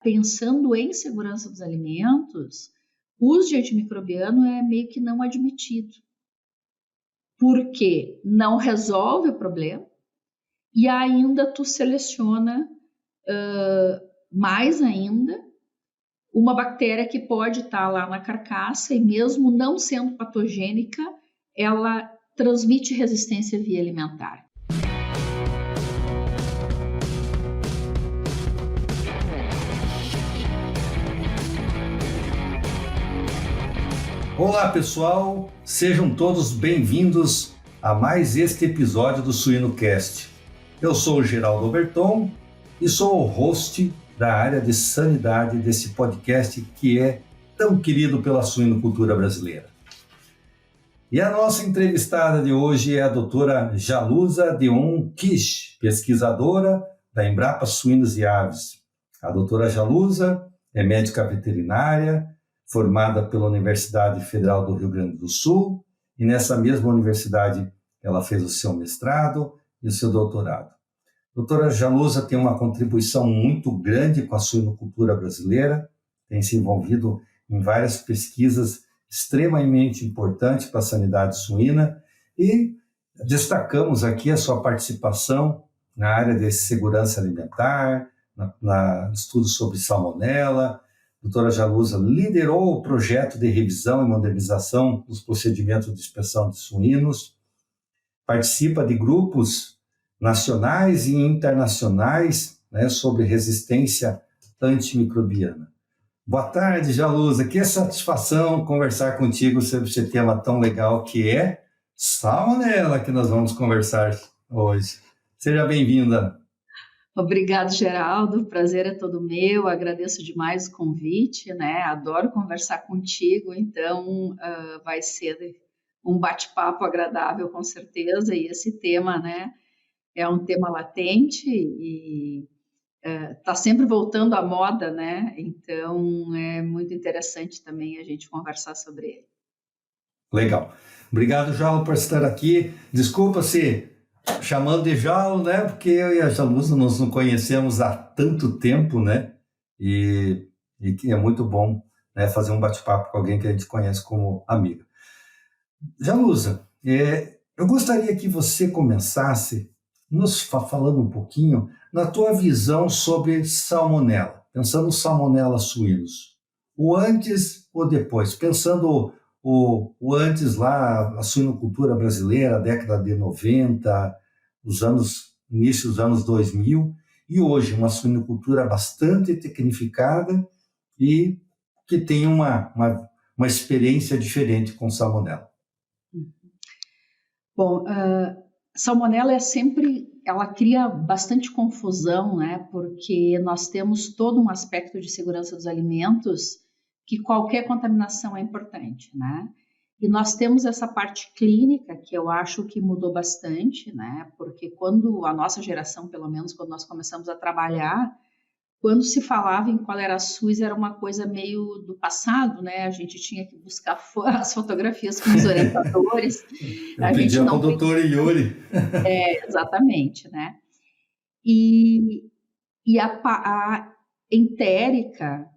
pensando em segurança dos alimentos, o uso de antimicrobiano é meio que não admitido, porque não resolve o problema e ainda tu seleciona mais ainda uma bactéria que pode estar lá na carcaça e mesmo não sendo patogênica, ela transmite resistência via alimentar. Olá pessoal, sejam todos bem-vindos a mais este episódio do SuinoCast. Eu sou o Geraldo Oberton e sou o host da área de sanidade desse podcast que é tão querido pela suinocultura brasileira. E a nossa entrevistada de hoje é a doutora Jalusa Deon Kish, pesquisadora da Embrapa Suínos e Aves. A doutora Jalusa é médica veterinária, formada pela Universidade Federal do Rio Grande do Sul, e nessa mesma universidade ela fez o seu mestrado e o seu doutorado. A doutora Jalusa tem uma contribuição muito grande com a suinocultura brasileira, tem se envolvido em várias pesquisas extremamente importantes para a sanidade suína e destacamos aqui a sua participação na área de segurança alimentar, na estudos sobre salmonela. A doutora Jalusa liderou o projeto de revisão e modernização dos procedimentos de inspeção de suínos, participa de grupos nacionais e internacionais, sobre resistência antimicrobiana. Boa tarde, Jalusa. Que satisfação conversar contigo sobre esse tema tão legal que é salmonela, que nós vamos conversar hoje. Seja bem-vinda. Obrigado, Geraldo. O prazer é todo meu. Agradeço demais o convite, Adoro conversar contigo, então vai ser um bate-papo agradável, com certeza. E esse tema, é um tema latente e está sempre voltando à moda, Então é muito interessante também a gente conversar sobre ele. Legal. Obrigado, Jalo, por estar aqui. Desculpa se chamando de Jalo, porque eu e a Jalusa nós não conhecemos há tanto tempo, E que é muito bom, fazer um bate-papo com alguém que a gente conhece como amiga. Jalusa, eu gostaria que você começasse nos falando um pouquinho na tua visão sobre salmonela, pensando salmonela suínos. O antes ou depois, pensando o antes lá, a suinocultura brasileira, a década de 90, início dos anos 2000, e hoje uma suinocultura bastante tecnificada e que tem uma experiência diferente com salmonela. Bom, salmonela ela cria bastante confusão, porque nós temos todo um aspecto de segurança dos alimentos que qualquer contaminação é importante, E nós temos essa parte clínica que eu acho que mudou bastante, Porque quando a nossa geração, pelo menos quando nós começamos a trabalhar, quando se falava em cólera SUS era uma coisa meio do passado, A gente tinha que buscar as fotografias com os orientadores. Eu pedia para o doutor Yuri. Exatamente, E a entérica,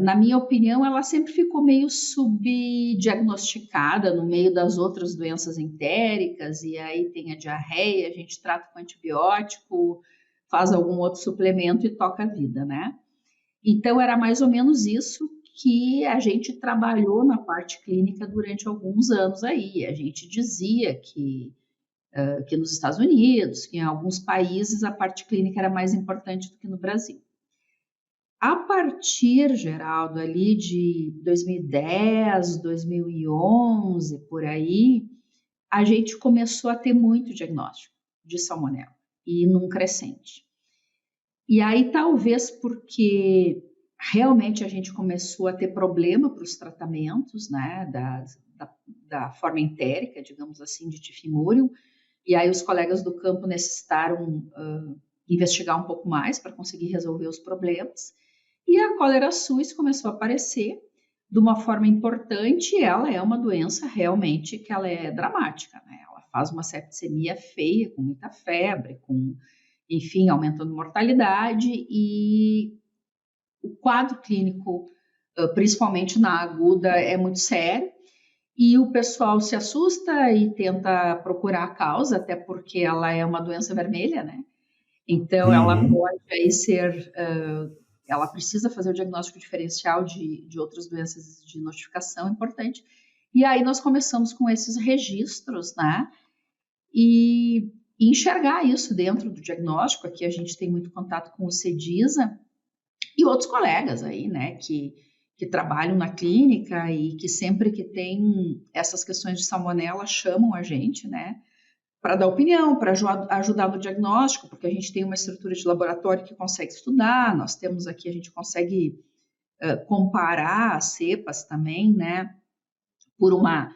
na minha opinião, ela sempre ficou meio subdiagnosticada no meio das outras doenças entéricas, e aí tem a diarreia, a gente trata com antibiótico, faz algum outro suplemento e toca a vida, Então, era mais ou menos isso que a gente trabalhou na parte clínica durante alguns anos aí. A gente dizia que nos Estados Unidos, que em alguns países a parte clínica era mais importante do que no Brasil. A partir, Geraldo, ali de 2010, 2011, por aí, a gente começou a ter muito diagnóstico de salmonela e num crescente. E aí, talvez porque realmente a gente começou a ter problema para os tratamentos, da forma entérica, digamos assim, de tifimurium, e aí os colegas do campo necessitaram investigar um pouco mais para conseguir resolver os problemas. E a cólera SUS começou a aparecer de uma forma importante, e ela é uma doença realmente que ela é dramática, Ela faz uma septicemia feia, com muita febre, enfim, aumentando mortalidade, e o quadro clínico, principalmente na aguda, é muito sério. E o pessoal se assusta e tenta procurar a causa, até porque ela é uma doença vermelha, né? Então, ela pode aí ser, ela precisa fazer o diagnóstico diferencial de outras doenças de notificação importante. E aí nós começamos com esses registros, né? E enxergar isso dentro do diagnóstico. Aqui a gente tem muito contato com o CEDISA e outros colegas aí, né? Que trabalham na clínica e que sempre que tem essas questões de salmonela chamam a gente, né? Para dar opinião, para ajudar no diagnóstico, porque a gente tem uma estrutura de laboratório que consegue estudar, nós temos aqui, a gente consegue comparar as cepas também, né? Por uma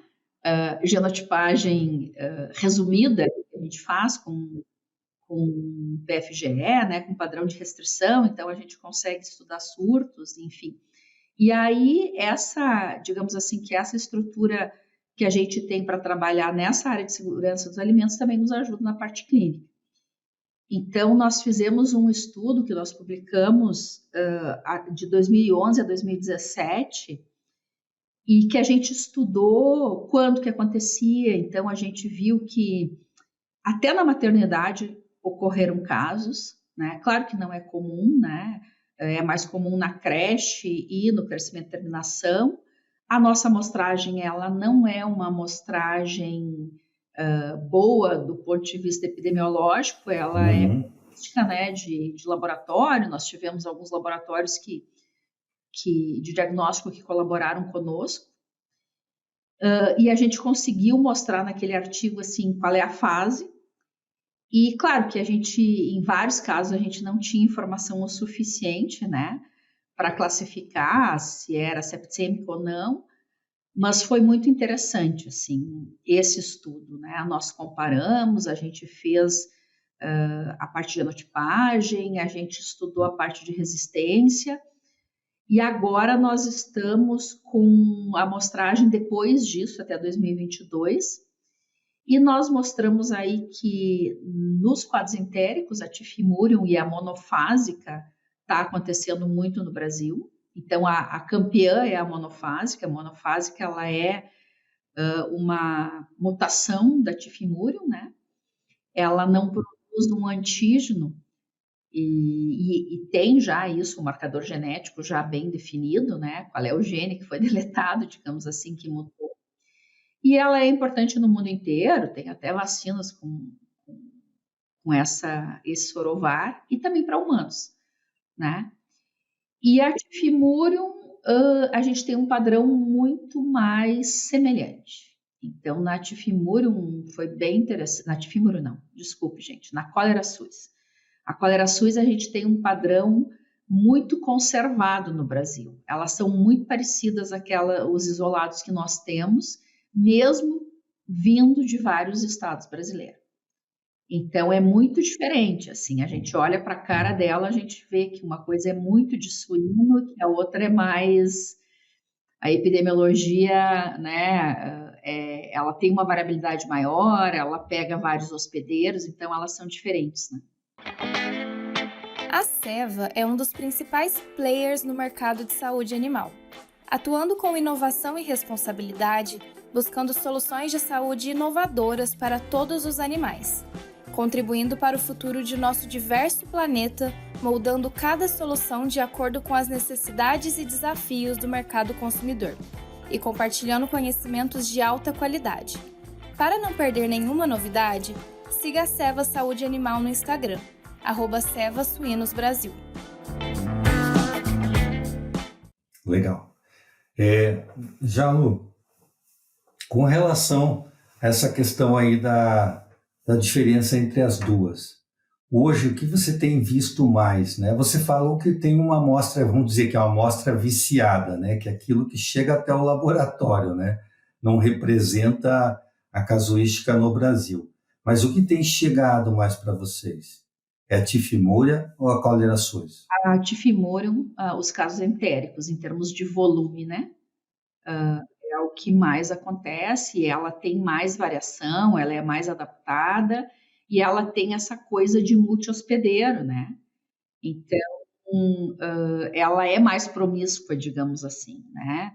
genotipagem resumida que a gente faz com PFGE, né? Com padrão de restrição, então a gente consegue estudar surtos, enfim. E aí, digamos assim, que essa estrutura que a gente tem para trabalhar nessa área de segurança dos alimentos também nos ajuda na parte clínica. Então, nós fizemos um estudo que nós publicamos de 2011 a 2017 e que a gente estudou quando que acontecia. Então, a gente viu que até na maternidade ocorreram casos, né? Claro que não é comum, né? É mais comum na creche e no crescimento e terminação. A nossa amostragem, ela não é uma amostragem boa do ponto de vista epidemiológico, ela é política, né, de laboratório. Nós tivemos alguns laboratórios de diagnóstico que colaboraram conosco. E a gente conseguiu mostrar naquele artigo assim, qual é a fase. E claro que a gente, em vários casos, a gente não tinha informação o suficiente, né, para classificar se era septicêmico ou não, mas foi muito interessante, assim, esse estudo, né? Nós comparamos, a gente fez a parte de genotipagem, a gente estudou a parte de resistência, e agora nós estamos com a amostragem depois disso, até 2022, e nós mostramos aí que nos quadros entéricos, a tifimurium e a monofásica está acontecendo muito no Brasil. Então, a campeã é a monofásica. A monofásica, ela é uma mutação da tifimurium, né? Ela não produz um antígeno e tem já isso, um marcador genético já bem definido, né? Qual é o gene que foi deletado, digamos assim, que mutou. E ela é importante no mundo inteiro, tem até vacinas com esse sorovar, e também para humanos, né? E a tifimurium, a gente tem um padrão muito mais semelhante. Então, na tifimurium foi bem interessante. Na tifimurium não, desculpe, gente, na cólera suis. A cólera suis a gente tem um padrão muito conservado no Brasil. Elas são muito parecidas os isolados que nós temos, mesmo vindo de vários estados brasileiros. Então, é muito diferente, assim, a gente olha para a cara dela, a gente vê que uma coisa é muito de suíno, que a outra é mais... A epidemiologia, né, ela tem uma variabilidade maior, ela pega vários hospedeiros, então elas são diferentes, né? A Ceva é um dos principais players no mercado de saúde animal, atuando com inovação e responsabilidade, buscando soluções de saúde inovadoras para todos os animais, contribuindo para o futuro de nosso diverso planeta, moldando cada solução de acordo com as necessidades e desafios do mercado consumidor e compartilhando conhecimentos de alta qualidade. Para não perder nenhuma novidade, siga a Ceva Saúde Animal no Instagram, @CevaSuinosBrasil. Legal. Jalu, com relação a essa questão aí da diferença entre as duas, hoje o que você tem visto mais, né? Você falou que tem uma amostra, vamos dizer que é uma amostra viciada, né? Que é aquilo que chega até o laboratório, né? Não representa a casuística no Brasil. Mas o que tem chegado mais para vocês? É a tifimúria ou a cólera suis? A tifimurium, os casos entéricos, em termos de volume, né? É o que mais acontece, ela tem mais variação, ela é mais adaptada e ela tem essa coisa de multi-hospedeiro, né? Então, ela é mais promíscua, digamos assim, né?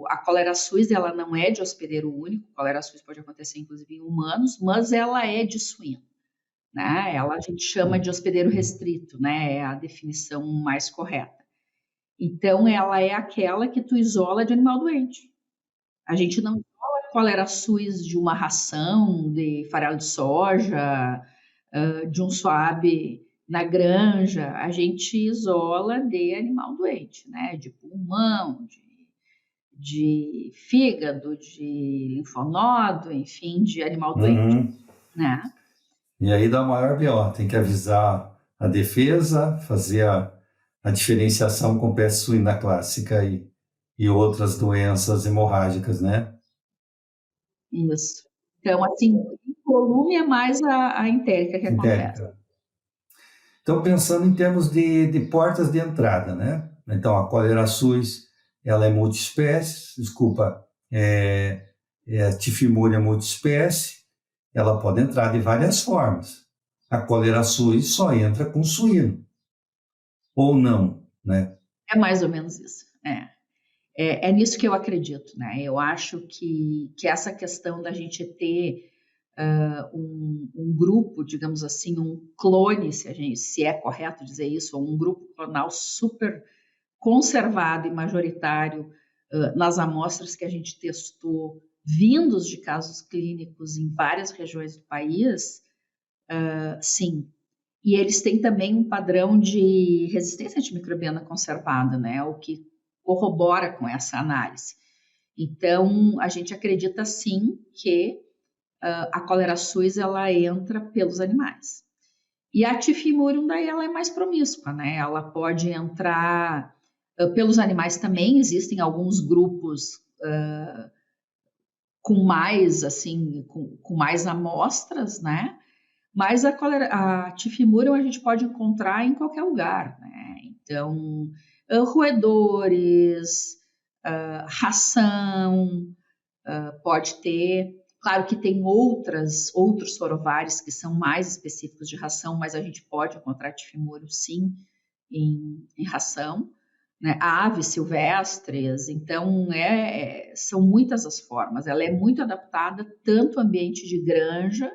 A cólera suis, ela não é de hospedeiro único, a cólera suis pode acontecer inclusive em humanos, mas ela é de suíno, né? Ela a gente chama de hospedeiro restrito, né? É a definição mais correta. Então, ela é aquela que tu isola de animal doente. A gente não isola a cólera suis de uma ração de farelo de soja, de um suave na granja, a gente isola de animal doente, né? De pulmão, de fígado, de linfonodo, enfim, de animal doente, né? E aí dá maior BO, tem que avisar a defesa, fazer a diferenciação com peste suína clássica e outras doenças hemorrágicas, né? Isso. Então, assim, o volume é mais a entérica que acontece. Então, pensando em termos de portas de entrada, né? Então, a cólera suis, ela é multiespécie, a tifimúria multiespécie, ela pode entrar de várias formas. A cólera suis só entra com suíno, ou não, né? É mais ou menos isso, É nisso que eu acredito, né? Eu acho que essa questão da gente ter um grupo, digamos assim, um clone, se é correto dizer isso, ou um grupo clonal super conservado e majoritário nas amostras que a gente testou, vindos de casos clínicos em várias regiões do país, sim. E eles têm também um padrão de resistência antimicrobiana conservada, né? O que corrobora com essa análise. Então, a gente acredita sim que a cólera suis ela entra pelos animais. E a tifimurium daí ela é mais promíscua, né? Ela pode entrar pelos animais também. Existem alguns grupos com mais assim, com mais amostras, né? Mas a tifimurium a gente pode encontrar em qualquer lugar, né? Então, roedores, ração, pode ter. Claro que tem outros sorovares que são mais específicos de ração, mas a gente pode encontrar tifimurium, sim, em ração, né? Aves silvestres, então são muitas as formas. Ela é muito adaptada tanto ao ambiente de granja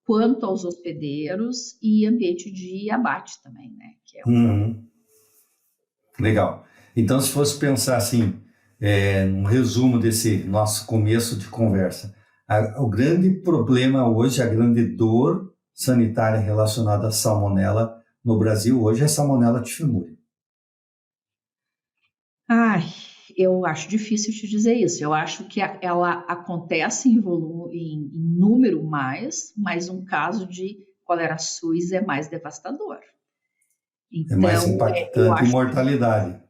quanto aos hospedeiros e ambiente de abate também, né? Que Legal. Então, se fosse pensar assim, um resumo desse nosso começo de conversa, o grande problema hoje, a grande dor sanitária relacionada à salmonela no Brasil hoje é a salmonela tifimurium. Eu acho difícil te dizer isso. Eu acho que ela acontece em número mas um caso de cólera suis é mais devastador. Então, é mais impactante em mortalidade.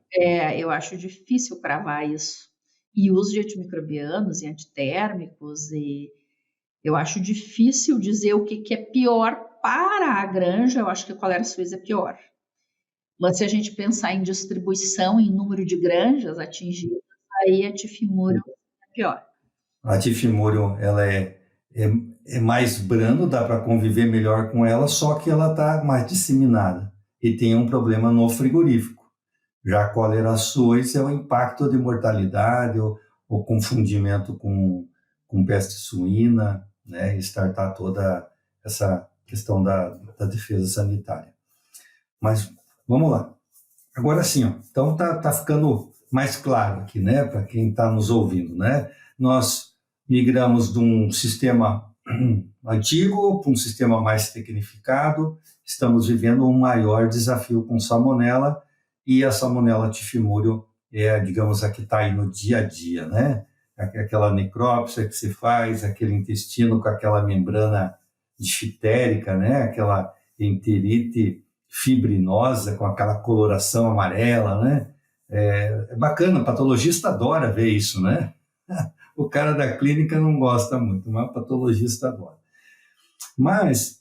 Eu acho difícil cravar isso. E o uso de antimicrobianos e antitérmicos, eu acho difícil dizer o que é pior para a granja. Eu acho que a cólera suis é pior. Mas se a gente pensar em distribuição, em número de granjas atingidas, aí a tifimurium é pior. A tifimurium, ela é mais brando, dá para conviver melhor com ela, só que ela está mais disseminada e tem um problema no frigorífico. Já a cólera suis é o impacto de mortalidade ou confundimento com peste suína, né, e startar toda essa questão da defesa sanitária. Mas vamos lá. Agora sim, então tá ficando mais claro aqui, né, para quem está nos ouvindo, né? Nós migramos de um sistema antigo para um sistema mais tecnificado. Estamos vivendo um maior desafio com salmonela e a salmonela tifimurium digamos, a que está aí no dia a dia, né? Aquela necrópsia que se faz, aquele intestino com aquela membrana difitérica, né? Aquela enterite fibrinosa com aquela coloração amarela, né? É bacana, o patologista adora ver isso, né? O cara da clínica não gosta muito, mas o patologista adora. Mas,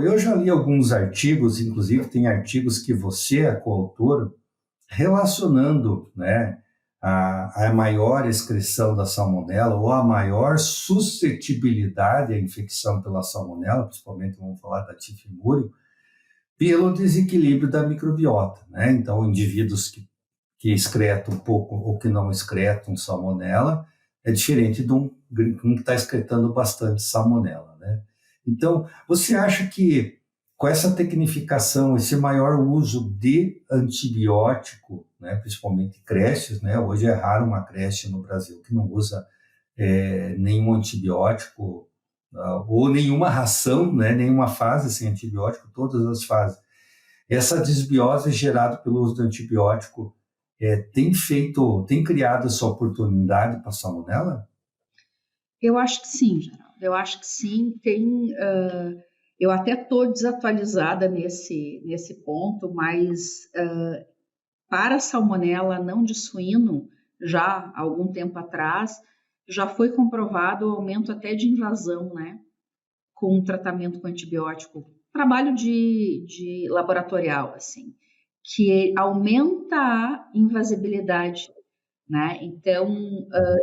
eu já li alguns artigos, inclusive tem artigos que você é coautor, relacionando, né, a maior excreção da salmonela ou a maior suscetibilidade à infecção pela salmonela, principalmente vamos falar da tifimurium, pelo desequilíbrio da microbiota, né? Então, indivíduos que excretam um pouco ou que não excretam salmonela é diferente de um que está excretando bastante salmonela, né? Então, você acha que com essa tecnificação, esse maior uso de antibiótico, né, principalmente creches, né? Hoje é raro uma creche no Brasil que não usa nenhum antibiótico ou nenhuma ração, né, nenhuma fase sem antibiótico, todas as fases. Essa desbiose gerada pelo uso do antibiótico tem criado essa oportunidade para a salmonela? Eu acho que sim, Geraldo. Eu acho que sim. Eu até estou desatualizada nesse ponto, mas para a salmonela não de suíno, já há algum tempo atrás, já foi comprovado o aumento até de invasão, né? Com tratamento com antibiótico. Trabalho de laboratorial, assim, que aumenta a invasibilidade, né? Então,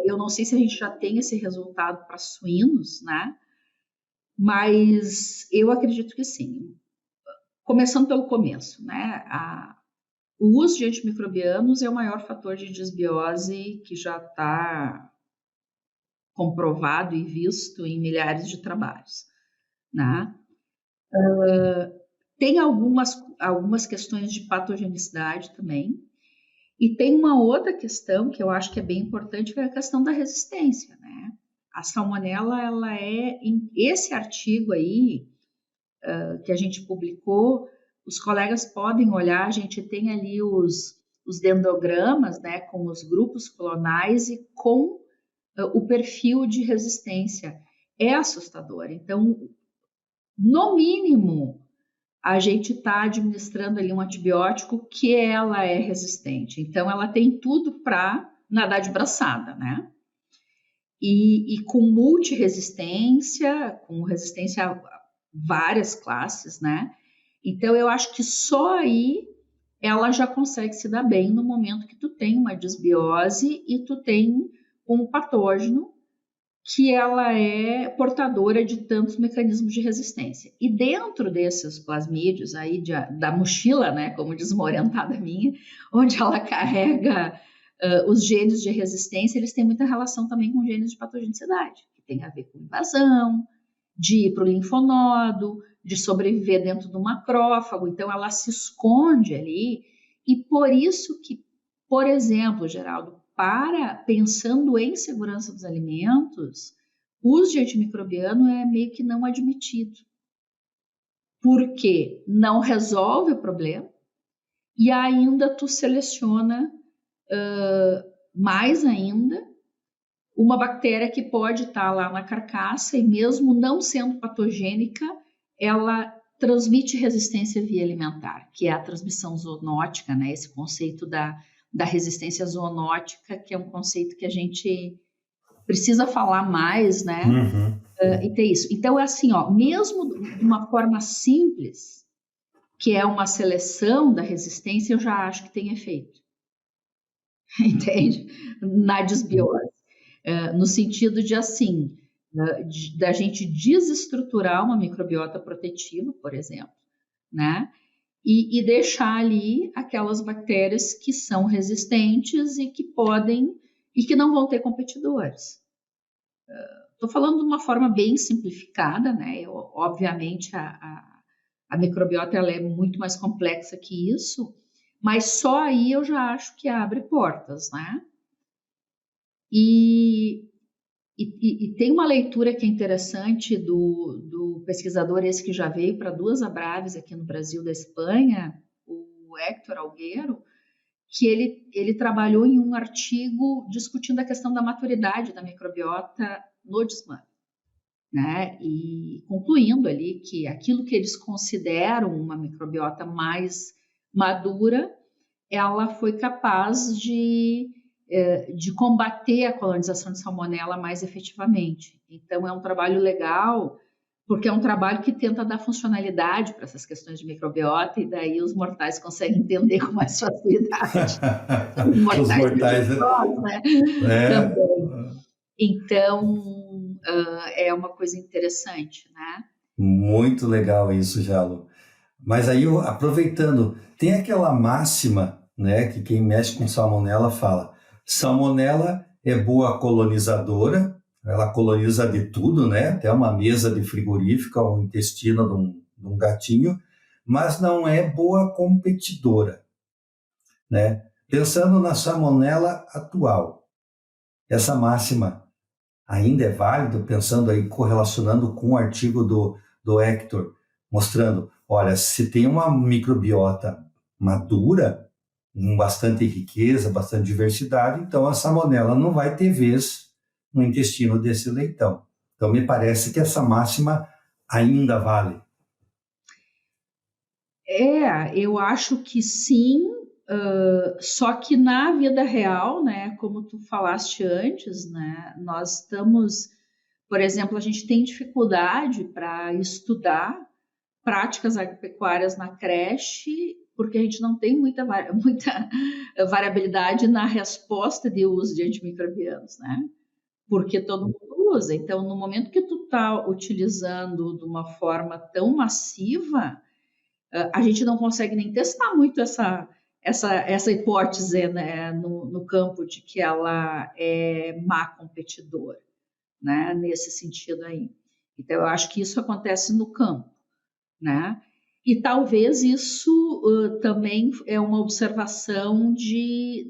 eu não sei se a gente já tem esse resultado para suínos, né? Mas eu acredito que sim. Começando pelo começo, né? O uso de antimicrobianos é o maior fator de desbiose que já está comprovado e visto em milhares de trabalhos, né? Tem algumas questões de patogenicidade também. E tem uma outra questão que eu acho que é bem importante, que é a questão da resistência, né? A salmonela, ela esse artigo aí, que a gente publicou, os colegas podem olhar, a gente tem ali os dendrogramas, né, com os grupos clonais e com o perfil de resistência. É assustador. Então, no mínimo, a gente está administrando ali um antibiótico que ela é resistente. Então, ela tem tudo para nadar de braçada, né? E com multiresistência, com resistência a várias classes, né? Então, eu acho que só aí ela já consegue se dar bem no momento que tu tem uma desbiose e tu tem um patógeno que ela é portadora de tantos mecanismos de resistência. E dentro desses plasmídeos aí da mochila, né, como diz uma orientada minha, onde ela carrega os genes de resistência, eles têm muita relação também com genes de patogenicidade, que tem a ver com invasão, de ir para o linfonodo, de sobreviver dentro do macrófago. Então, ela se esconde ali. E por isso que, por exemplo, Geraldo, pensando em segurança dos alimentos, o uso de antimicrobiano é meio que não admitido. Porque não resolve o problema e ainda tu seleciona mais ainda uma bactéria que pode estar lá na carcaça e mesmo não sendo patogênica, ela transmite resistência via alimentar, que é a transmissão zoonótica, né? Esse conceito da resistência zoonótica, que é um conceito que a gente precisa falar mais, né? Uhum. E ter isso. Então, é assim, ó, mesmo de uma forma simples, que é uma seleção da resistência, eu já acho que tem efeito. Entende? Na desbiose. No sentido de, assim, da gente desestruturar uma microbiota protetiva, por exemplo, né? E deixar ali aquelas bactérias que são resistentes e que podem e que não vão ter competidores. Estou falando de uma forma bem simplificada, né? Obviamente a microbiota ela é muito mais complexa que isso, mas só aí eu já acho que abre portas, né? E tem uma leitura que é interessante do pesquisador esse que já veio para 2 Abraves aqui no Brasil da Espanha, o Héctor Alguero, que ele trabalhou em um artigo discutindo a questão da maturidade da microbiota no desmame, né? E concluindo ali que aquilo que eles consideram uma microbiota mais madura, ela foi capaz de combater a colonização de salmonela mais efetivamente. Então, é um trabalho legal, porque é um trabalho que tenta dar funcionalidade para essas questões de microbiota, e daí os mortais conseguem entender com mais facilidade. Os mortais, né? Também. Então, é uma coisa interessante, né? Muito legal isso, Jalo. Mas aí, aproveitando, tem aquela máxima, né, que quem mexe com salmonela fala: salmonela é boa colonizadora, ela coloniza de tudo, né, até uma mesa de frigorífica, o intestino de um gatinho, mas não é boa competidora, né? Pensando na salmonela atual, essa máxima ainda é válida, pensando aí, correlacionando com o artigo do Hector, mostrando, olha, se tem uma microbiota madura, com bastante riqueza, bastante diversidade, então a salmonela não vai ter vez no intestino desse leitão. Então, me parece que essa máxima ainda vale. Eu acho que sim, só que na vida real, né, como tu falaste antes, né, nós estamos, por exemplo, a gente tem dificuldade para estudar práticas agropecuárias na creche, porque a gente não tem muita variabilidade na resposta de uso de antimicrobianos, né? Porque todo mundo usa. Então, no momento que tu está utilizando de uma forma tão massiva, a gente não consegue nem testar muito essa hipótese, né, no campo de que ela é má competidora, né, nesse sentido aí. Então, eu acho que isso acontece no campo, né? E talvez isso também é uma observação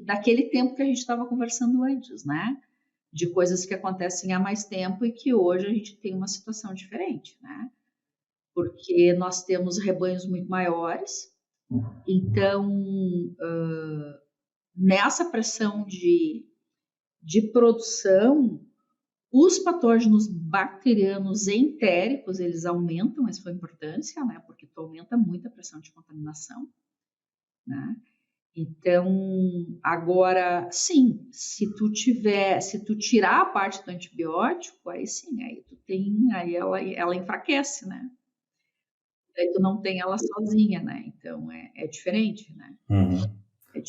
daquele tempo que a gente estava conversando antes, né? De coisas que acontecem há mais tempo e que hoje a gente tem uma situação diferente, né? Porque nós temos rebanhos muito maiores, então nessa pressão de produção, os patógenos bacterianos entéricos, eles aumentam a sua importância, né? Porque tu aumenta muito a pressão de contaminação, né? Então, agora, sim, se tu tirar a parte do antibiótico, aí sim, aí ela enfraquece, né? Aí tu não tem ela sozinha, né? Então, é diferente, né? Uhum.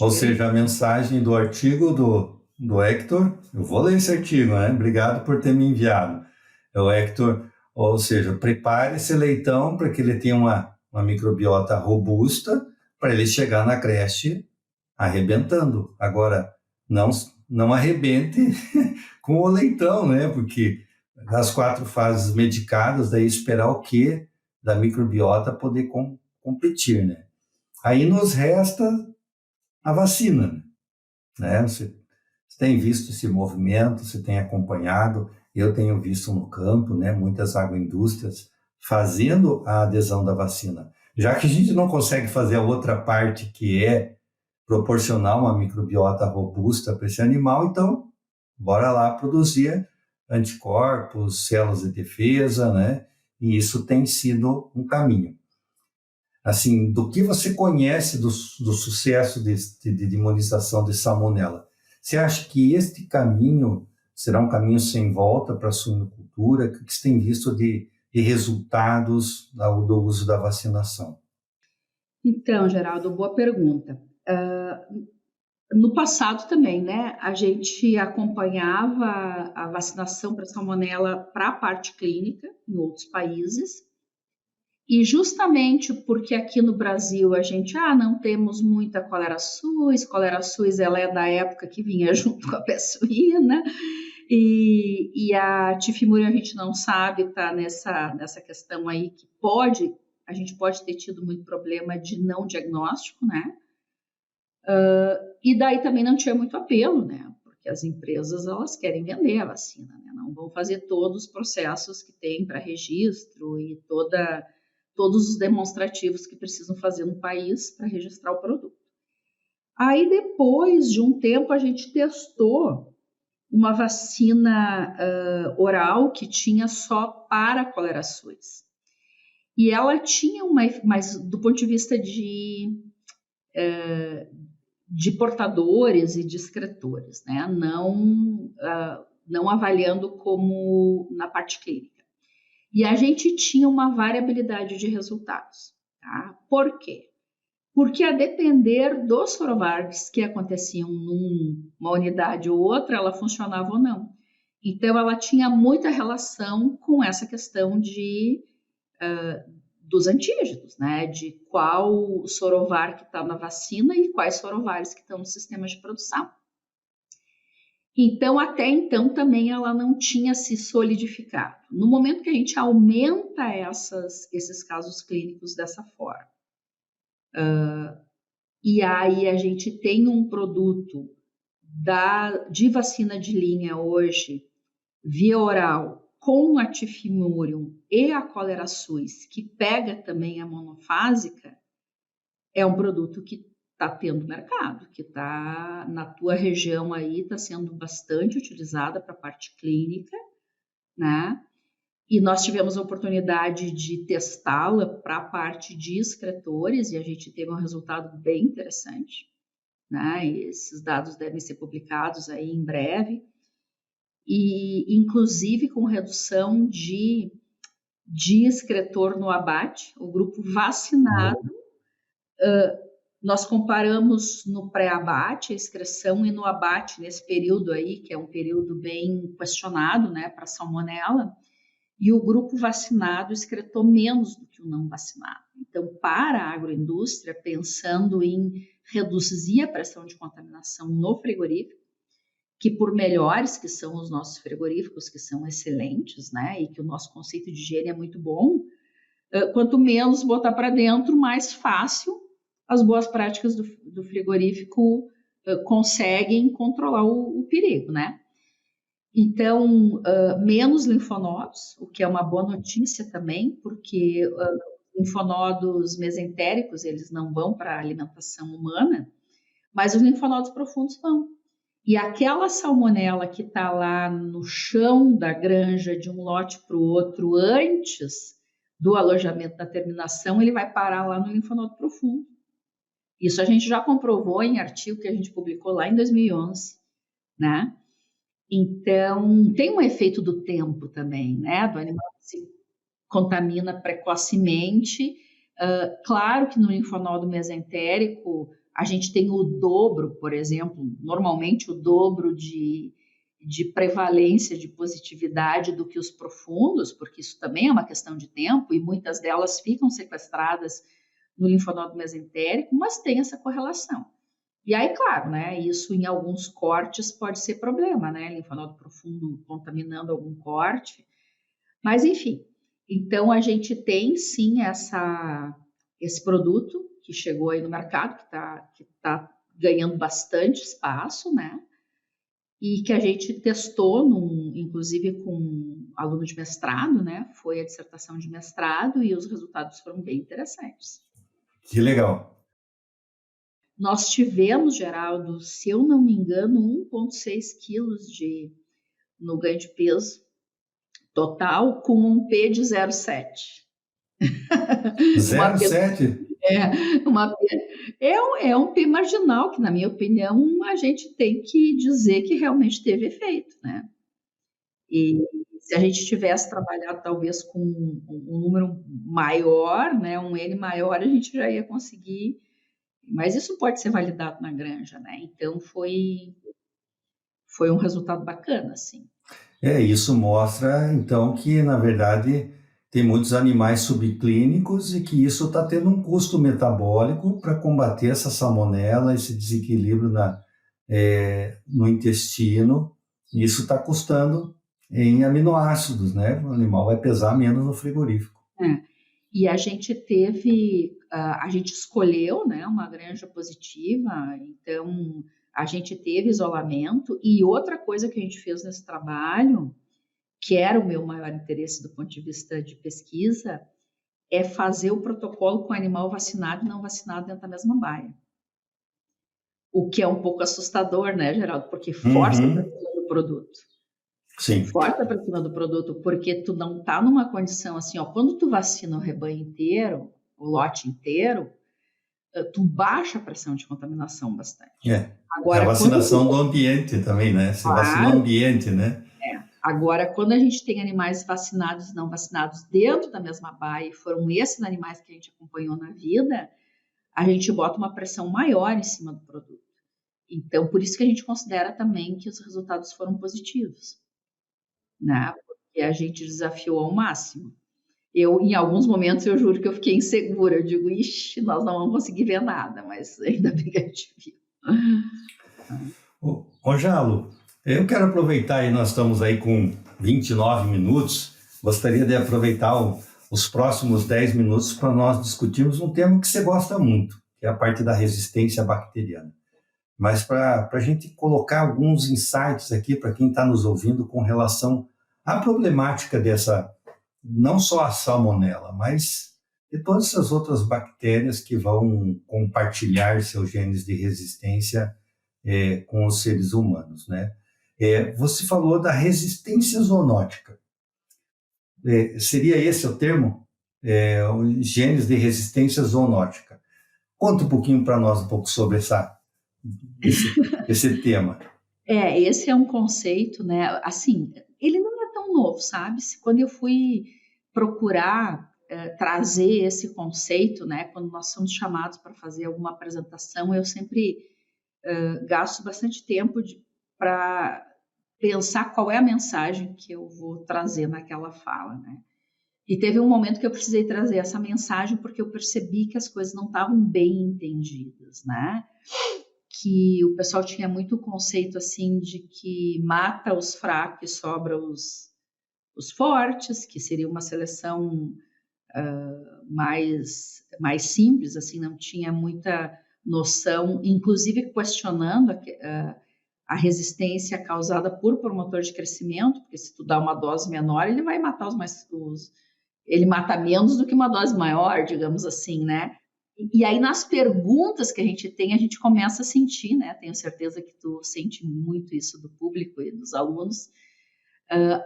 Ou seja, a mensagem do artigo do Hector, eu vou ler esse artigo, né? Obrigado por ter me enviado. O Hector, ou seja, prepare esse leitão para que ele tenha uma microbiota robusta, para ele chegar na creche arrebentando. Agora, não arrebente com o leitão, né? Porque as 4 fases medicadas, daí esperar o quê? Da microbiota poder competir, né? Aí nos resta a vacina, né? Você tem visto esse movimento, você tem acompanhado, eu tenho visto no campo, né, muitas agroindústrias fazendo a adesão da vacina. Já que a gente não consegue fazer a outra parte, que é proporcionar uma microbiota robusta para esse animal, então bora lá produzir anticorpos, células de defesa, né? E isso tem sido um caminho. Assim, do que você conhece do sucesso de imunização de salmonela, você acha que este caminho será um caminho sem volta para a suinocultura? O que você tem visto de resultados do uso da vacinação? Então, Geraldo, boa pergunta. No passado também, né, a gente acompanhava a vacinação para salmonela para a parte clínica em outros países, e justamente porque aqui no Brasil a gente não temos muita colera SUS ela é da época que vinha junto com a peste suína, e a tifimúria a gente não sabe, está nessa questão aí que a gente pode ter tido muito problema de não diagnóstico, né? E daí também não tinha muito apelo, né? Porque as empresas elas querem vender a vacina, né? Não vão fazer todos os processos que tem para registro e todos os demonstrativos que precisam fazer no país para registrar o produto. Aí depois de um tempo a gente testou uma vacina oral que tinha só para colera SUS. E ela tinha mas do ponto de vista de portadores e de excretores, né? Não avaliando como na parte clínica. E a gente tinha uma variabilidade de resultados. Tá? Por quê? Porque a depender dos Forovargs que aconteciam numa unidade ou outra, ela funcionava ou não. Então, ela tinha muita relação com essa questão dos antígenos, né? De qual sorovar que está na vacina e quais sorovares que estão no sistema de produção. Então, até então, também ela não tinha se solidificado. No momento que a gente aumenta esses casos clínicos dessa forma, e aí a gente tem um produto de vacina de linha hoje, via oral, com a tifimurium e a cólera-suis, que pega também a monofásica, é um produto que está tendo mercado, que está na tua região aí, está sendo bastante utilizada para a parte clínica, né? E nós tivemos a oportunidade de testá-la para a parte de excretores e a gente teve um resultado bem interessante, né? E esses dados devem ser publicados aí em breve. E inclusive com redução de excretor no abate, o grupo vacinado, nós comparamos no pré-abate a excreção e no abate nesse período aí, que é um período bem questionado, né, para salmonela, e o grupo vacinado excretou menos do que o não vacinado. Então, para a agroindústria, pensando em reduzir a pressão de contaminação no frigorífico, que por melhores que são os nossos frigoríficos, que são excelentes, né, e que o nosso conceito de higiene é muito bom, quanto menos botar para dentro, mais fácil as boas práticas do frigorífico conseguem controlar o perigo, né? Então, menos linfonodos, o que é uma boa notícia também, porque linfonodos mesentéricos, eles não vão para a alimentação humana, mas os linfonodos profundos vão. E aquela salmonela que está lá no chão da granja de um lote para o outro antes do alojamento da terminação, ele vai parar lá no linfonodo profundo. Isso a gente já comprovou em artigo que a gente publicou lá em 2011, né? Então, tem um efeito do tempo também, né? Do animal que se contamina precocemente. Claro que no linfonodo mesentérico, a gente tem o dobro, por exemplo, normalmente o dobro de prevalência de positividade do que os profundos, porque isso também é uma questão de tempo e muitas delas ficam sequestradas no linfonodo mesentérico, mas tem essa correlação. E aí, claro, né, isso em alguns cortes pode ser problema, né, linfonodo profundo contaminando algum corte, mas enfim. Então, a gente tem sim esse produto que chegou aí no mercado, que tá ganhando bastante espaço, né, e que a gente testou, inclusive com aluno de mestrado, né, foi a dissertação de mestrado e os resultados foram bem interessantes. Que legal. Nós tivemos, Geraldo, se eu não me engano, 1,6 quilos no ganho de peso total com um P de 0,7. 0,7? É um P marginal, que na minha opinião a gente tem que dizer que realmente teve efeito, né? E se a gente tivesse trabalhado talvez com um número maior, né, um N maior, a gente já ia conseguir. Mas isso pode ser validado na granja, né? Então foi um resultado bacana, assim. Isso mostra, então, que, na verdade, tem muitos animais subclínicos e que isso está tendo um custo metabólico para combater essa salmonela, esse desequilíbrio no intestino. E isso está custando em aminoácidos, né? O animal vai pesar menos no frigorífico. E a gente a gente escolheu, né, uma granja positiva, então a gente teve isolamento. E outra coisa que a gente fez nesse trabalho, que era o meu maior interesse do ponto de vista de pesquisa, é fazer o protocolo com animal vacinado e não vacinado dentro da mesma baia. O que é um pouco assustador, né, Geraldo? Porque força para cima do produto. Sim. Força para cima do produto, porque tu não tá numa condição assim, ó, quando tu vacina o rebanho inteiro, o lote inteiro, tu baixa a pressão de contaminação bastante. Agora, a vacinação do ambiente também, né? Você vacina o ambiente, né? Agora, quando a gente tem animais vacinados e não vacinados dentro da mesma baia, e foram esses animais que a gente acompanhou na vida, a gente bota uma pressão maior em cima do produto. Então, por isso que a gente considera também que os resultados foram positivos, né? Porque a gente desafiou ao máximo. em alguns momentos, eu juro que eu fiquei insegura. Eu digo, ixi, nós não vamos conseguir ver nada, mas ainda bem que a gente viu. Ô Jalo, eu quero aproveitar, e nós estamos aí com 29 minutos, gostaria de aproveitar os próximos 10 minutos para nós discutirmos um tema que você gosta muito, que é a parte da resistência bacteriana. Mas para a gente colocar alguns insights aqui para quem está nos ouvindo com relação à problemática dessa, não só a salmonela, mas de todas essas outras bactérias que vão compartilhar seus genes de resistência com os seres humanos, né? Você falou da resistência zoonótica. Seria esse o termo? Os genes de resistência zoonótica. Conta um pouquinho para nós um pouco sobre esse tema. Esse é um conceito, né? Assim, ele não é tão novo, sabe? Quando eu fui procurar trazer esse conceito, né? Quando nós somos chamados para fazer alguma apresentação, eu sempre gasto bastante tempo para pensar qual é a mensagem que eu vou trazer naquela fala, né? E teve um momento que eu precisei trazer essa mensagem porque eu percebi que as coisas não estavam bem entendidas, né? Que o pessoal tinha muito conceito assim de que mata os fracos e sobra os fortes, que seria uma seleção mais simples, assim, não tinha muita noção, inclusive questionando a resistência causada por promotor de crescimento, porque se tu dá uma dose menor, ele vai matar ele mata menos do que uma dose maior, digamos assim, né? E aí, nas perguntas que a gente começa a sentir, né? Tenho certeza que tu sente muito isso do público e dos alunos,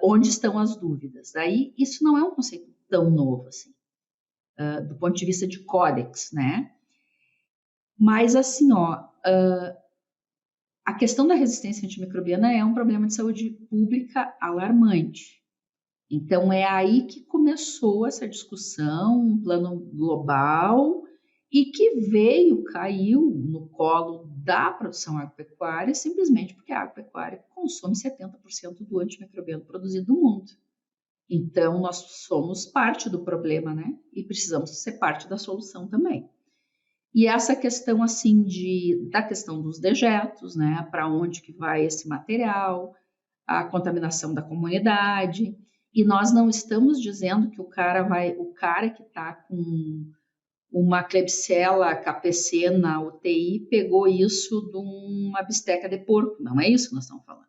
onde estão as dúvidas. Daí, isso não é um conceito tão novo, assim, do ponto de vista de códex, né? Mas, assim, a questão da resistência antimicrobiana é um problema de saúde pública alarmante. Então, é aí que começou essa discussão, um plano global, e que caiu no colo da produção agropecuária, simplesmente porque a agropecuária consome 70% do antimicrobiano produzido no mundo. Então, nós somos parte do problema, né? E precisamos ser parte da solução também. E essa questão, assim, da questão dos dejetos, né? Para onde que vai esse material, a contaminação da comunidade. E nós não estamos dizendo que o cara que está com uma Klebsiella KPC na UTI pegou isso de uma bisteca de porco. Não é isso que nós estamos falando.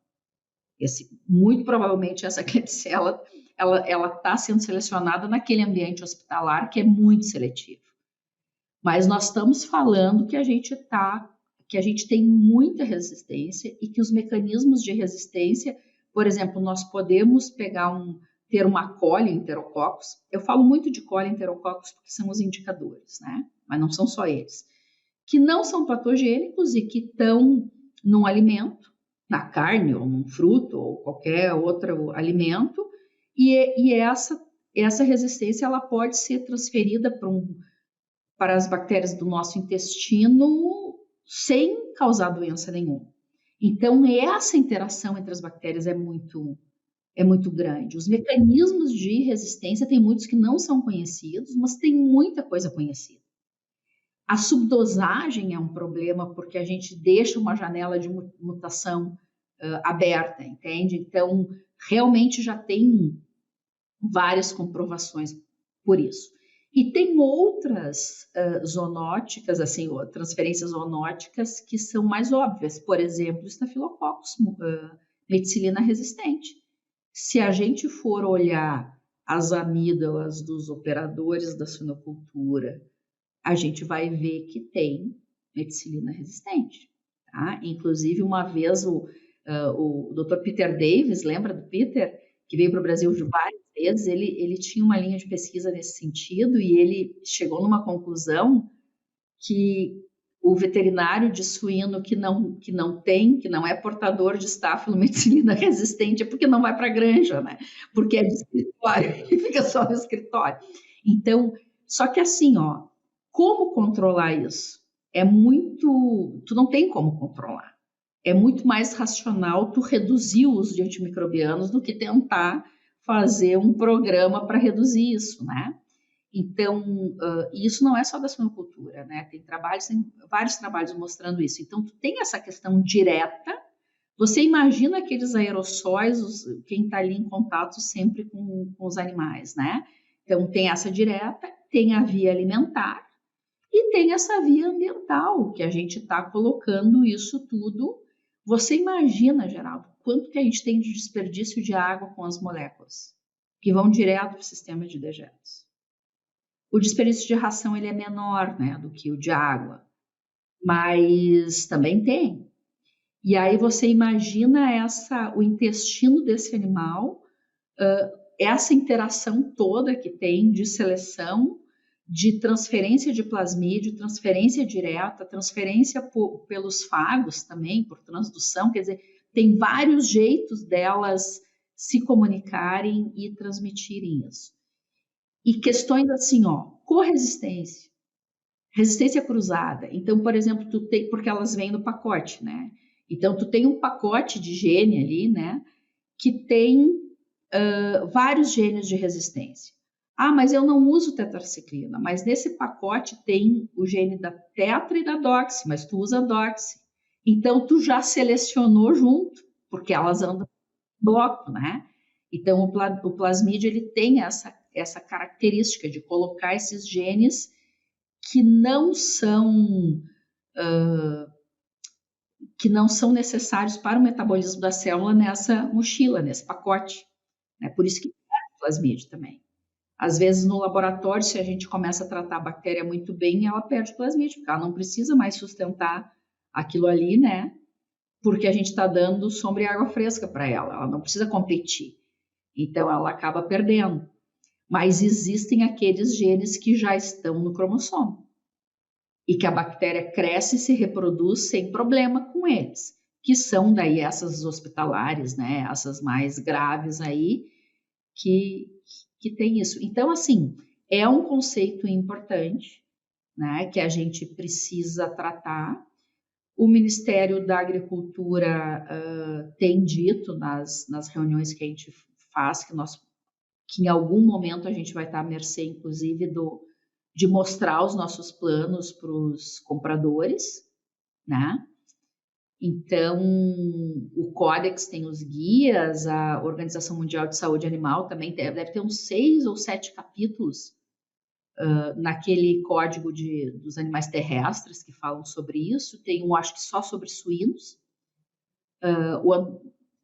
Muito provavelmente essa Klebsiella ela está sendo selecionada naquele ambiente hospitalar que é muito seletivo. Mas nós estamos falando que a gente tem muita resistência e que os mecanismos de resistência, por exemplo, nós podemos ter uma coli enterococcus. Eu falo muito de coli enterococcus porque são os indicadores, né? Mas não são só eles. Que não são patogênicos e que estão num alimento, na carne ou num fruto ou qualquer outro alimento. E essa resistência ela pode ser transferida para as bactérias do nosso intestino sem causar doença nenhuma. Então, essa interação entre as bactérias é muito grande. Os mecanismos de resistência, tem muitos que não são conhecidos, mas tem muita coisa conhecida. A subdosagem é um problema porque a gente deixa uma janela de mutação aberta, entende? Então, realmente já tem várias comprovações por isso. E tem outras zoonóticas, assim, transferências zoonóticas que são mais óbvias. Por exemplo, Staphylococcus meticilina resistente. Se a gente for olhar as amígdalas dos operadores da suinocultura, a gente vai ver que tem meticilina resistente. Tá? Inclusive, uma vez o Dr. Peter Davis, lembra do Peter? Que veio para o Brasil várias vezes, ele tinha uma linha de pesquisa nesse sentido e ele chegou numa conclusão que o veterinário de suíno que não é portador de Staphylometicilina resistente é porque não vai para a granja, né? Porque é de escritório e fica só no escritório. Então, só que assim, como controlar isso? Tu não tem como controlar. É muito mais racional tu reduzir o uso de antimicrobianos do que tentar fazer um programa para reduzir isso, né? Então, isso não é só da suinocultura, né? Tem vários trabalhos mostrando isso. Então, tu tem essa questão direta. Você imagina aqueles aerossóis, quem está ali em contato sempre com os animais, né? Então, tem essa direta, tem a via alimentar e tem essa via ambiental, que a gente está colocando isso tudo. Você imagina, Geraldo, quanto que a gente tem de desperdício de água com as moléculas que vão direto para o sistema de dejetos. O desperdício de ração ele é menor, né, do que o de água, mas também tem. E aí você imagina o intestino desse animal, essa interação toda que tem de seleção, de transferência de plasmídio, transferência direta, transferência pelos fagos também, por transdução, quer dizer, tem vários jeitos delas se comunicarem e transmitirem isso. E questões assim, corresistência, resistência cruzada. Então, por exemplo, porque elas vêm no pacote, né? Então, tu tem um pacote de gene ali, né? Que tem vários genes de resistência. Ah, mas eu não uso tetraciclina, mas nesse pacote tem o gene da tetra e da doxy, mas tu usa doxy. Então, tu já selecionou junto, porque elas andam em bloco, né? Então, o plasmídio, ele tem essa característica de colocar esses genes que não são necessários para o metabolismo da célula nessa mochila, nesse pacote. Né? Por isso que tem plasmídio também. Às vezes, no laboratório, se a gente começa a tratar a bactéria muito bem, ela perde plasmídio, porque ela não precisa mais sustentar aquilo ali, né? Porque a gente está dando sombra e água fresca para ela não precisa competir. Então, ela acaba perdendo. Mas existem aqueles genes que já estão no cromossomo e que a bactéria cresce e se reproduz sem problema com eles, que são daí essas hospitalares, né? Essas mais graves aí, que tem isso. Então, assim, é um conceito importante, né? Que a gente precisa tratar. O Ministério da Agricultura tem dito nas reuniões que a gente faz que em algum momento a gente vai estar à mercê, inclusive, de mostrar os nossos planos para os compradores, né? Então, o Códex tem os guias, a Organização Mundial de Saúde Animal também deve ter uns 6 ou 7 capítulos naquele código dos animais terrestres que falam sobre isso. Tem acho que só sobre suínos.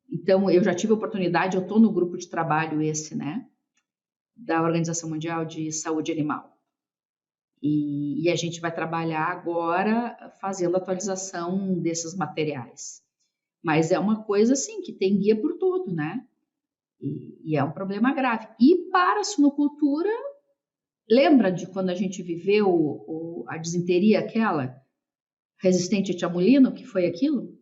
Então, eu já tive a oportunidade, eu estou no grupo de trabalho né, da Organização Mundial de Saúde Animal. E a gente vai trabalhar agora fazendo atualização desses materiais. Mas é uma coisa, assim, que tem guia por tudo, né? E é um problema grave. E para a suinocultura, lembra de quando a gente viveu a disenteria aquela, resistente a tiamulino, que foi aquilo?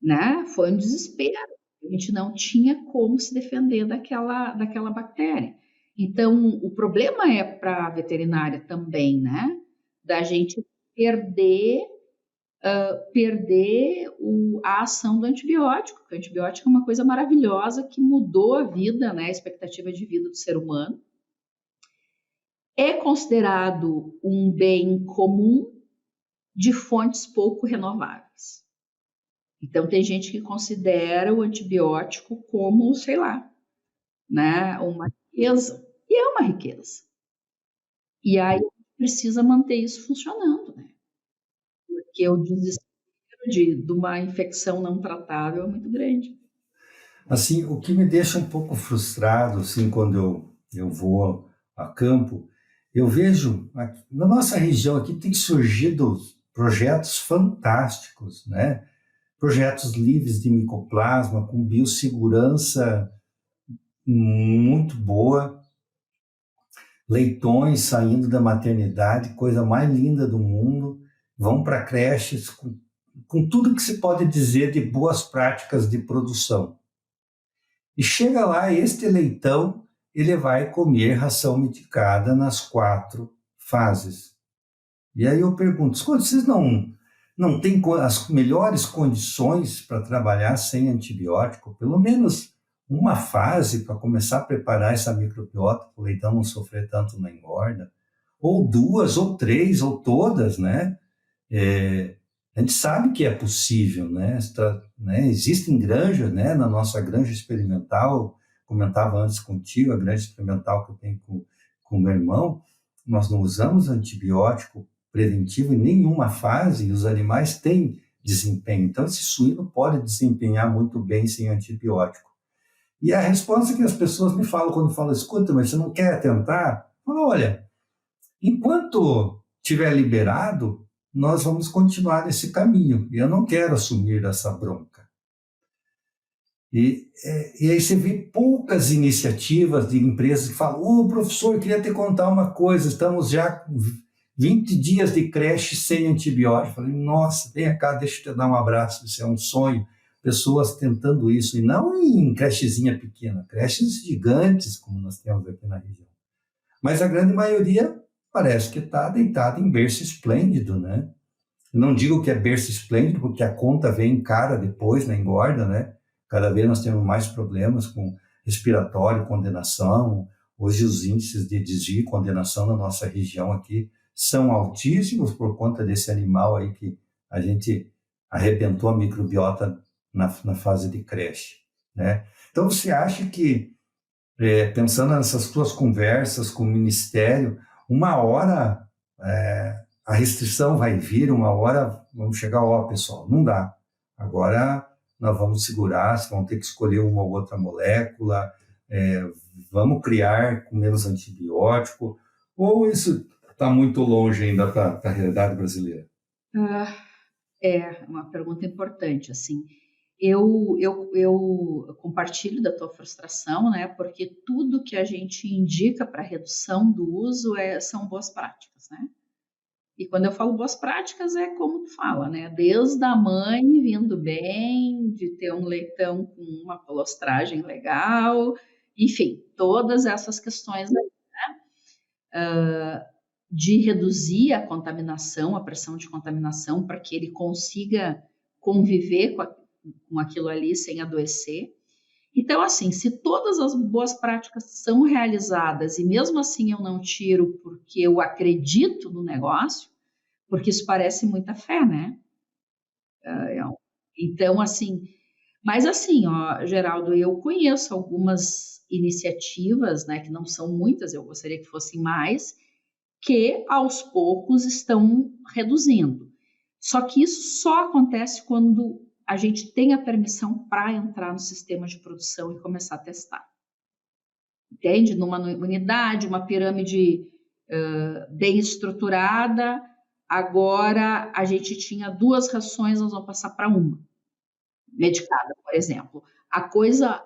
Né? Foi um desespero. A gente não tinha como se defender daquela bactéria. Então, o problema é para a veterinária também, né? Da gente perder a ação do antibiótico. O antibiótico é uma coisa maravilhosa que mudou a vida, né? A expectativa de vida do ser humano. É considerado um bem comum de fontes pouco renováveis. Então, tem gente que considera o antibiótico como, sei lá, né, uma riqueza. E é uma riqueza. E aí, precisa manter isso funcionando, né? Porque o desespero de uma infecção não tratável é muito grande. Assim, o que me deixa um pouco frustrado, assim, quando eu vou a campo, eu vejo, aqui, na nossa região aqui tem surgido projetos fantásticos, né? Projetos livres de micoplasma, com biossegurança muito boa, leitões saindo da maternidade, coisa mais linda do mundo, vão para creches com tudo que se pode dizer de boas práticas de produção. E chega lá, este leitão, ele vai comer ração medicada nas 4 fases. E aí eu pergunto, vocês não têm as melhores condições para trabalhar sem antibiótico? Pelo menos uma fase para começar a preparar essa microbiota para o leitão não sofrer tanto na engorda, ou 2, ou 3, ou todas, né? A gente sabe que é possível, né? Existem granjas, né? Na nossa granja experimental, comentava antes contigo, a granja experimental que eu tenho com o meu irmão, nós não usamos antibiótico preventivo em nenhuma fase e os animais têm desempenho. Então, esse suíno pode desempenhar muito bem sem antibiótico. E a resposta que as pessoas me falam quando falam, escuta, mas você não quer tentar? Eu falo, olha, enquanto estiver liberado, nós vamos continuar nesse caminho. E eu não quero assumir essa bronca. E aí você vê poucas iniciativas de empresas que falam, professor, eu queria te contar uma coisa, estamos já com 20 dias de creche sem antibiótico. Eu falei, nossa, vem cá, deixa eu te dar um abraço, isso é um sonho. Pessoas tentando isso, e não em crechezinha pequena, creches gigantes, como nós temos aqui na região. Mas a grande maioria parece que está deitada em berço esplêndido, né? Eu não digo que é berço esplêndido, porque a conta vem cara depois, na engorda, né? Cada vez nós temos mais problemas com respiratório, condenação. Hoje os índices de desvio e condenação na nossa região aqui são altíssimos por conta desse animal aí que a gente arrebentou a microbiota na fase de creche, né? Então, você acha que, pensando nessas tuas conversas com o Ministério, uma hora a restrição vai vir, uma hora vamos chegar, pessoal, não dá. Agora nós vamos segurar, vocês vão ter que escolher uma ou outra molécula, vamos criar com menos antibiótico, ou isso está muito longe ainda para a realidade brasileira? É uma pergunta importante, assim. Eu compartilho da tua frustração, né? Porque tudo que a gente indica para redução do uso são boas práticas, né? E quando eu falo boas práticas, é como tu fala, né? Desde a mãe vindo bem, de ter um leitão com uma colostragem legal, enfim, todas essas questões aí, né? De reduzir a contaminação, a pressão de contaminação, para que ele consiga conviver com aquilo ali sem adoecer. Então, assim, se todas as boas práticas são realizadas e mesmo assim eu não tiro porque eu acredito no negócio, porque isso parece muita fé, né? Então, assim, mas assim, Geraldo, eu conheço algumas iniciativas, né, que não são muitas, eu gostaria que fossem mais, que aos poucos estão reduzindo. Só que isso só acontece quando a gente tem a permissão para entrar no sistema de produção e começar a testar. Entende? Numa unidade, uma pirâmide bem estruturada, agora a gente tinha 2 rações, nós vamos passar para 1. Medicada, por exemplo. A coisa,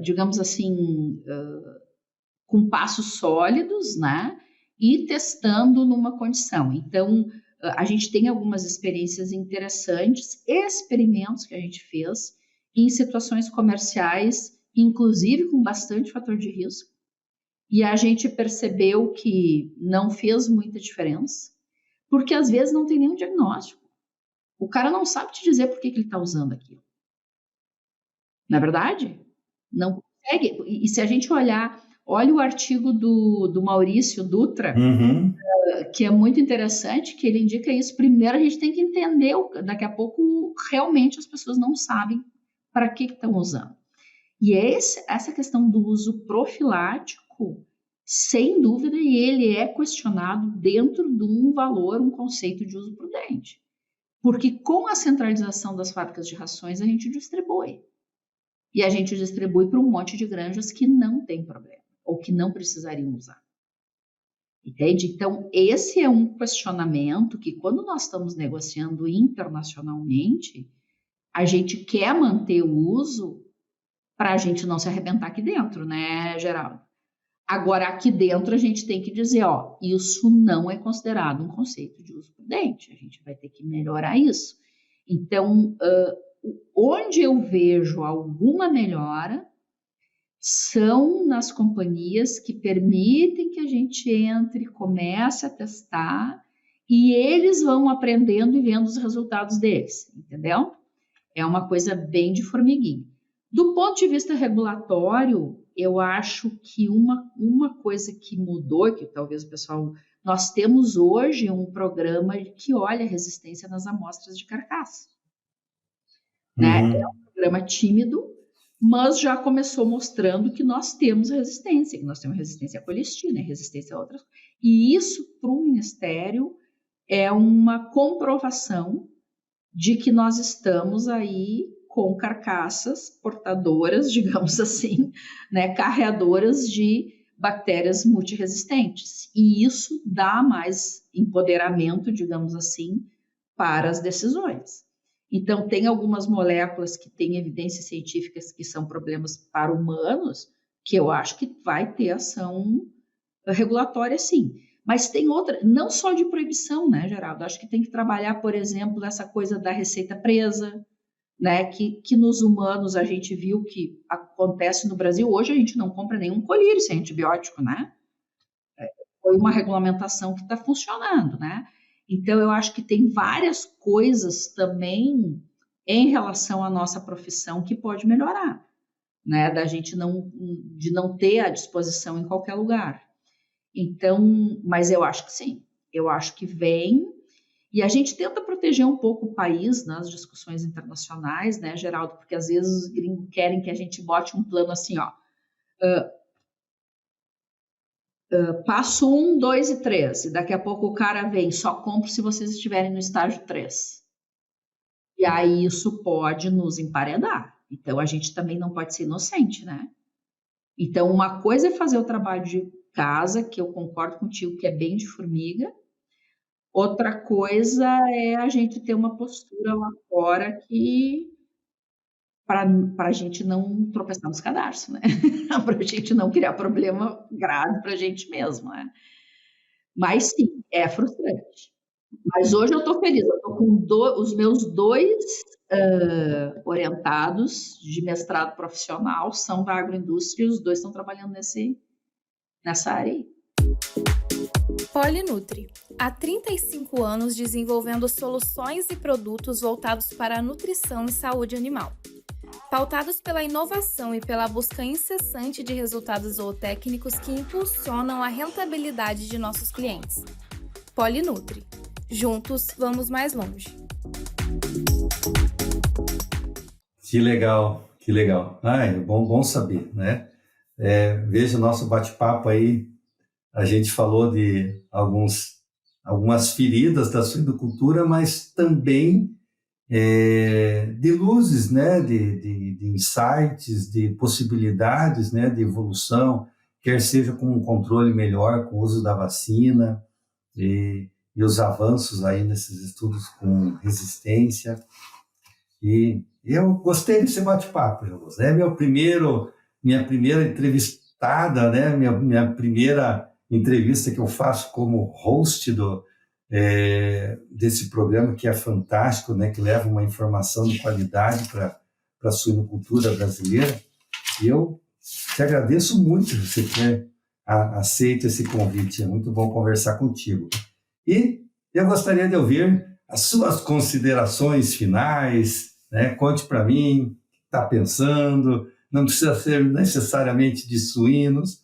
digamos assim, com passos sólidos, né? E testando numa condição. Então, a gente tem algumas experiências interessantes, experimentos que a gente fez em situações comerciais, inclusive com bastante fator de risco, e a gente percebeu que não fez muita diferença, porque às vezes não tem nenhum diagnóstico. O cara não sabe te dizer por que ele está usando aquilo. Não é verdade? Não consegue. E se a gente olha o artigo do Maurício Dutra, que é muito interessante, que ele indica isso. Primeiro, a gente tem que entender, daqui a pouco, realmente as pessoas não sabem para que estão usando. E essa questão do uso profilático, sem dúvida, ele é questionado dentro de um valor, um conceito de uso prudente. Porque com a centralização das fábricas de rações, a gente distribui. E a gente distribui para um monte de granjas que não tem problema, ou que não precisariam usar. Entende? Então, esse é um questionamento que, quando nós estamos negociando internacionalmente, a gente quer manter o uso para a gente não se arrebentar aqui dentro, né, Geraldo? Agora, aqui dentro, a gente tem que dizer, isso não é considerado um conceito de uso prudente. A gente vai ter que melhorar isso. Então, onde eu vejo alguma melhora são nas companhias que permitem que a gente entre, comece a testar e eles vão aprendendo e vendo os resultados deles, entendeu? É uma coisa bem de formiguinha. Do ponto de vista regulatório, eu acho que uma coisa que mudou, que talvez o pessoal... Nós temos hoje um programa que olha a resistência nas amostras de carcaça. Né? É um programa tímido, mas já começou mostrando que nós temos resistência, que nós temos resistência à colistina, resistência a outras coisas. E isso, para o Ministério, é uma comprovação de que nós estamos aí com carcaças portadoras, digamos assim, né, carreadoras de bactérias multiresistentes. E isso dá mais empoderamento, digamos assim, para as decisões. Então, tem algumas moléculas que têm evidências científicas que são problemas para humanos, que eu acho que vai ter ação regulatória, sim. Mas tem outra, não só de proibição, né, Geraldo? Acho que tem que trabalhar, por exemplo, essa coisa da receita presa, né, que nos humanos a gente viu que acontece no Brasil. Hoje a gente não compra nenhum colírio sem antibiótico, né? Foi uma regulamentação que está funcionando, né? Então, eu acho que tem várias coisas também em relação à nossa profissão que pode melhorar, né? Da gente de não ter à disposição em qualquer lugar. Então, mas eu acho que sim, eu acho que vem, e a gente tenta proteger um pouco o país nas discussões internacionais, né, Geraldo? Porque às vezes os gringos querem que a gente bote um plano assim, ó, passo 1, 2 e 3, e daqui a pouco o cara vem, só compro se vocês estiverem no estágio 3. E aí isso pode nos emparedar. Então, a gente também não pode ser inocente, né? Então, uma coisa é fazer o trabalho de casa, que eu concordo contigo que é bem de formiga. Outra coisa é a gente ter uma postura lá fora que para a gente não tropeçar nos cadarços, né? Para a gente não criar problema grave para a gente mesmo, né? Mas sim, é frustrante. Mas hoje eu estou feliz, eu estou com os meus dois orientados de mestrado profissional são da agroindústria e os dois estão trabalhando nessa área aí. Polinutri. Há 35 anos desenvolvendo soluções e produtos voltados para a nutrição e saúde animal. Pautados pela inovação e pela busca incessante de resultados zootécnicos que impulsionam a rentabilidade de nossos clientes. Polinutri. Juntos, vamos mais longe. Que legal, que legal. É bom saber, né? Veja o nosso bate-papo aí, a gente falou de algumas feridas da suinocultura, mas também de luzes, né? de insights, de possibilidades, né? De evolução, quer seja com um controle melhor, com o uso da vacina e os avanços aí nesses estudos com resistência. E eu gostei desse bate-papo, né? Minha primeira entrevistada, né? Minha primeira entrevista que eu faço como host desse programa, que é fantástico, né? Que leva uma informação de qualidade para a suinocultura brasileira. E eu te agradeço muito você ter aceito esse convite. É muito bom conversar contigo. E eu gostaria de ouvir as suas considerações finais, né? Conte para mim o que está pensando, não precisa ser necessariamente de suínos.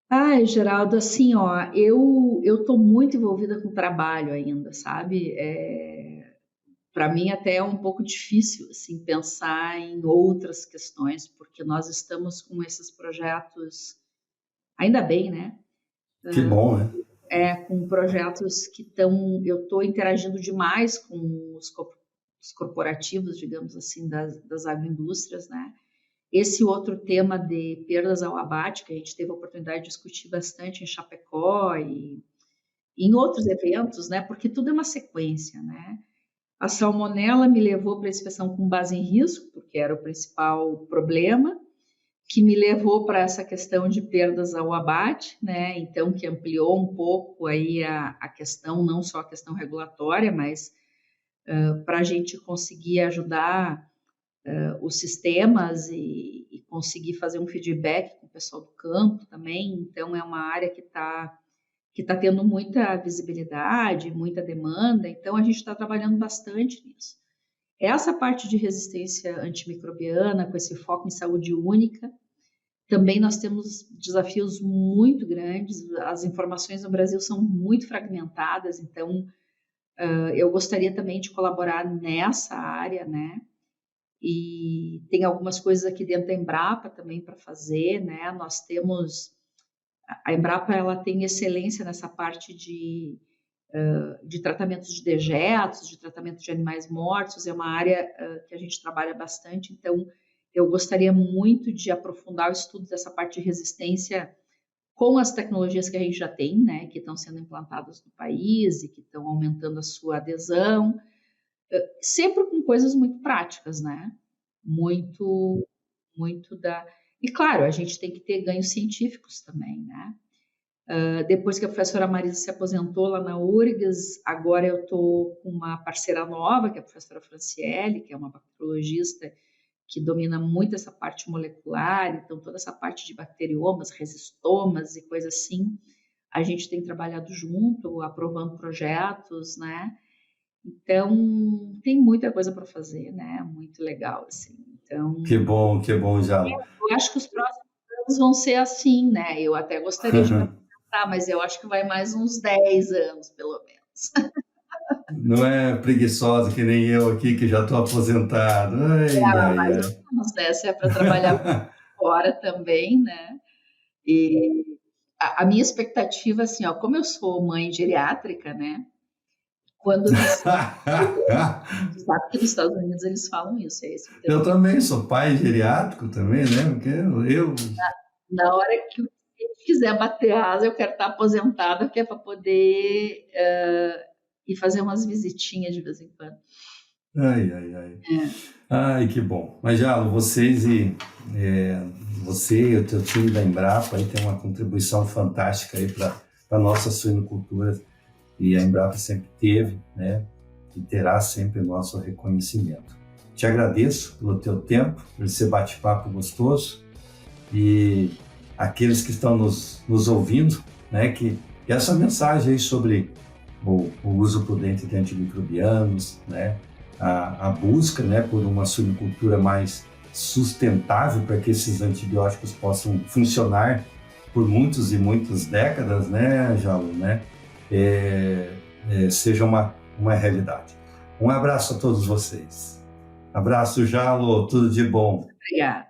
Ai, Geraldo, assim, ó, eu estou muito envolvida com o trabalho ainda, sabe? Para mim até é um pouco difícil, assim, pensar em outras questões, porque nós estamos com esses projetos, ainda bem, né? Que bom, né? Com projetos que eu estou interagindo demais com os corporativos, digamos assim, das agroindústrias, né? Esse outro tema de perdas ao abate, que a gente teve a oportunidade de discutir bastante em Chapecó e em outros eventos, né? Porque tudo é uma sequência, né? A salmonela me levou para a inspeção com base em risco, porque era o principal problema, que me levou para essa questão de perdas ao abate, né? Então, que ampliou um pouco aí a questão, não só a questão regulatória, mas para a gente conseguir ajudar os sistemas e conseguir fazer um feedback com o pessoal do campo também. Então, é uma área que tá tendo muita visibilidade, muita demanda, então a gente está trabalhando bastante nisso. Essa parte de resistência antimicrobiana, com esse foco em saúde única, também nós temos desafios muito grandes, as informações no Brasil são muito fragmentadas, então eu gostaria também de colaborar nessa área, né? E tem algumas coisas aqui dentro da Embrapa também para fazer, né? Nós temos... A Embrapa, ela tem excelência nessa parte de tratamentos de dejetos, de tratamento de animais mortos, é uma área que a gente trabalha bastante, então eu gostaria muito de aprofundar o estudo dessa parte de resistência com as tecnologias que a gente já tem, né, que estão sendo implantadas no país e que estão aumentando a sua adesão, sempre com coisas muito práticas, né, muito da... E claro, a gente tem que ter ganhos científicos também, né. Depois que a professora Marisa se aposentou lá na URGS, agora eu estou com uma parceira nova, que é a professora Franciele, que é uma bacteriologista que domina muito essa parte molecular, então toda essa parte de bacteriomas, resistomas e coisas assim, a gente tem trabalhado junto, aprovando projetos, né? Então, tem muita coisa para fazer, né? Muito legal, assim. Então, Que bom, Jalo. eu acho que os próximos anos vão ser assim, né? Eu até gostaria de mas eu acho que vai mais uns 10 anos, pelo menos. Não é preguiçosa que nem eu aqui, que já estou aposentado. Mais ou menos, né? Se é para trabalhar fora também, né? E a minha expectativa, assim, ó, como eu sou mãe geriátrica, né? Quando sabe que nos Estados Unidos eles falam isso. Eu também sou pai geriátrico também, né? Porque eu... Na hora que eu quiser bater asa, eu quero estar aposentada, que é para poder ir fazer umas visitinhas de vez em quando. Ai, que bom. Mas, Jalo, você e o teu time da Embrapa aí tem uma contribuição fantástica aí para a nossa suinocultura, e a Embrapa sempre teve, né, e terá sempre o nosso reconhecimento. Te agradeço pelo teu tempo, por esse bate-papo gostoso, e aqueles que estão nos ouvindo, né, que essa mensagem aí sobre o uso prudente de antimicrobianos, né, a busca, né, por uma suinocultura mais sustentável para que esses antibióticos possam funcionar por muitas e muitas décadas, né, Jalo, né, seja uma realidade. Um abraço a todos vocês. Abraço, Jalo, tudo de bom. Obrigada.